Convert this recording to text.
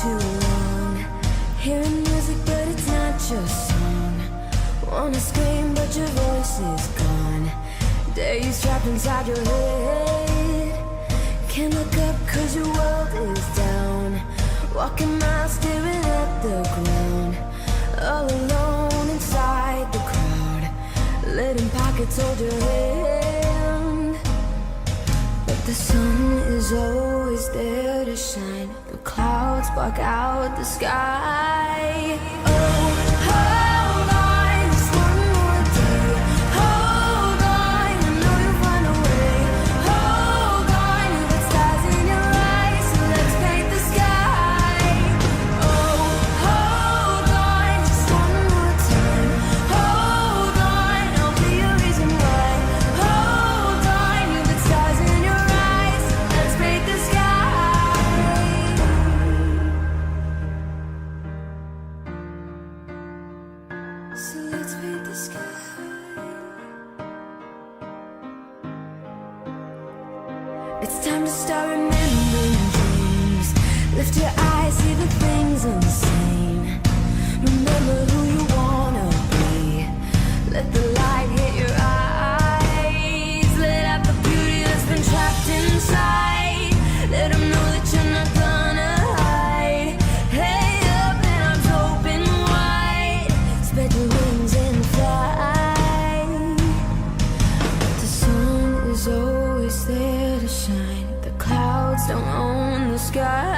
too long, hearing music but it's not your song. Wanna scream but your voice is gone. Days trapped inside your head. Can't look up cause your world is down. Walking miles staring at the ground. All alone inside the crowd, letting pockets hold your hand. But the sun is always there to shine. The clouds block out the sky. Oh, hold on, just one more day. Hold on, I know you'll find a way. Hold on, you've got stars in your eyes, so let's paint the sky. Oh, hold on, just one more time. Hold on, I'll be a reason why. Hold on, you've got stars in your eyes, let's paint the sky. So let's paint the sky. It's time to start remembering dreams. Lift your eyes, see the things unseen. Remember who you wanna be. Let the light hit your eyes. Let out the beauty that's been trapped inside. Let them know that you're not gonna hide. Head up and arms open wide. Spread your wings and fly. The sun is always there to shine. The clouds don't own the sky.